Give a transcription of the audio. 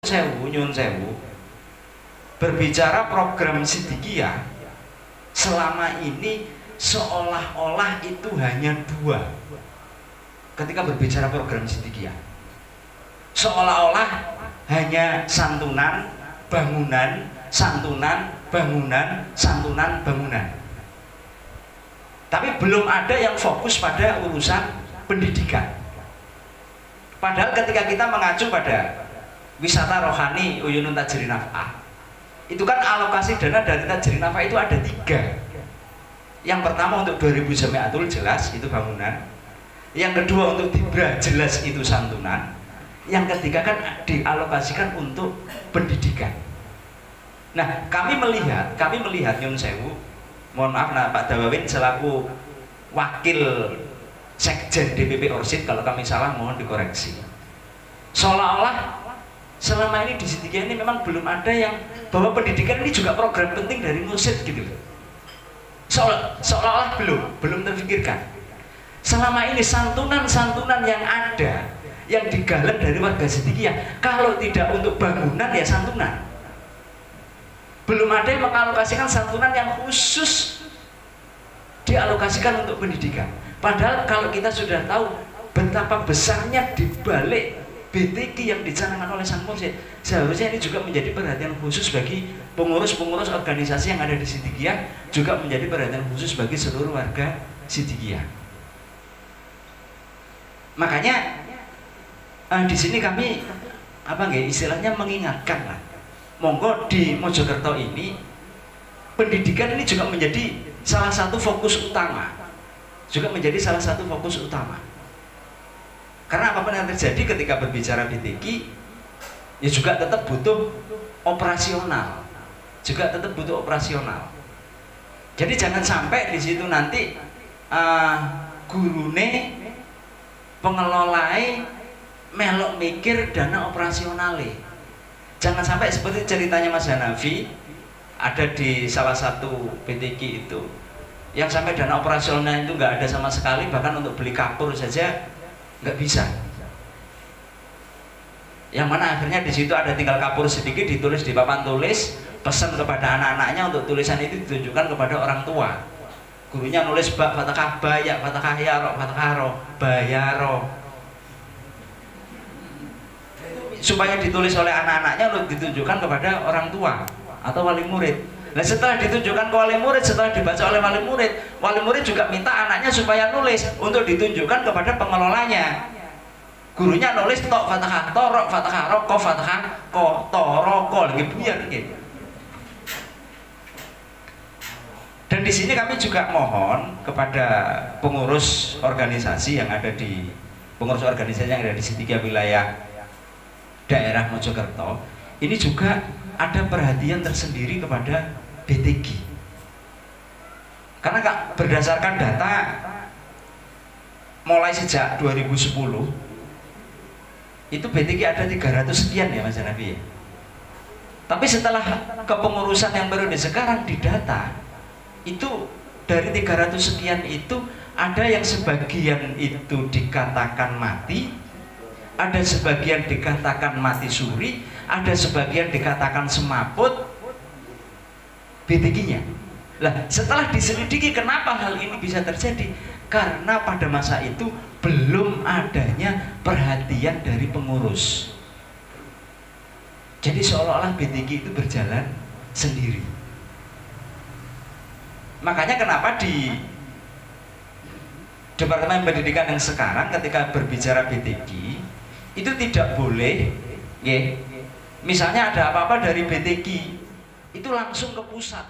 nyun sewu, berbicara program Sidikiyah selama ini seolah-olah itu hanya dua. Ketika berbicara program Sidikiyah, seolah-olah hanya santunan, bangunan, santunan, bangunan, santunan, bangunan. Tapi belum ada yang fokus pada urusan pendidikan. Padahal ketika kita mengacu pada wisata rohani Uyunun Tajri Naf'ah, itu kan alokasi dana dari Tajri Naf'ah itu ada 3. Yang pertama untuk 2000 Jamiatul jelas itu bangunan. Yang kedua untuk Dibra jelas itu santunan. Yang ketiga kan dialokasikan untuk pendidikan. Nah, kami melihat nyun sewu, mohon maaf nah Pak Dawawin selaku wakil sekjen DPP Orsid, kalau kami salah mohon dikoreksi. Seolah-olah selama ini di Sidikiyah ini memang belum ada yang bahwa pendidikan ini juga program penting dari mursyid gitu. Seolah-olah belum terpikirkan. Selama ini santunan-santunan yang ada, yang digalak dari warga Sidikiyah, kalau tidak untuk bangunan ya santunan. Belum ada yang mengalokasikan santunan yang khusus dialokasikan untuk pendidikan. Padahal kalau kita sudah tahu betapa besarnya dibalik BTQ yang dicanangkan oleh Sang Mursyid, seharusnya ini juga menjadi perhatian khusus bagi pengurus-pengurus organisasi yang ada di Sidikiyah, juga menjadi perhatian khusus bagi seluruh warga Sidikiyah. Makanya di sini kami istilahnya mengingatkan lah, monggo di Mojokerto ini pendidikan ini juga menjadi salah satu fokus utama, karena apapun yang terjadi ketika berbicara BTQ ya juga tetap butuh operasional, jadi jangan sampai di situ nanti gurune pengelolai melok mikir dana operasionale. Jangan sampai seperti ceritanya Mas Hanafi ada di salah satu BTQ itu, yang sampai dana operasional itu nggak ada sama sekali, bahkan untuk beli kapur saja nggak bisa. Yang mana akhirnya di situ ada tinggal kapur sedikit ditulis di papan tulis, pesan kepada anak-anaknya untuk tulisan itu ditunjukkan kepada orang tua. Gurunya nulis bak fathah bayak fathah ya ro fathah ro bayaro, supaya ditulis oleh anak-anaknya untuk ditunjukkan kepada orang tua atau wali murid. Nah setelah ditunjukkan ke wali murid, setelah dibaca oleh wali murid juga minta anaknya supaya nulis untuk ditunjukkan kepada pengelolanya. Gurunya nulis tok fathah to ro fathah ro ko fathah ko to ro ko lagi biar gitu. Dan di sini kami juga mohon kepada pengurus organisasi yang ada di Sidikiyah wilayah daerah Mojokerto, ini juga ada perhatian tersendiri kepada BTQ. Karena berdasarkan data mulai sejak 2010 itu BTQ ada 300 sekian ya Mas Hanafi ya. Tapi setelah kepengurusan yang baru sekarang di data itu dari 300 sekian itu ada yang sebagian itu dikatakan mati, ada sebagian dikatakan mati suri, ada sebagian dikatakan semaput BTQ-nya. Lah, setelah diselidiki kenapa hal ini bisa terjadi? Karena pada masa itu belum adanya perhatian dari pengurus. Jadi seolah-olah BTQ itu berjalan sendiri. Makanya kenapa di Departemen Pendidikan yang sekarang ketika berbicara BTQ itu tidak boleh ya, misalnya ada apa-apa dari BTQ itu langsung ke pusat,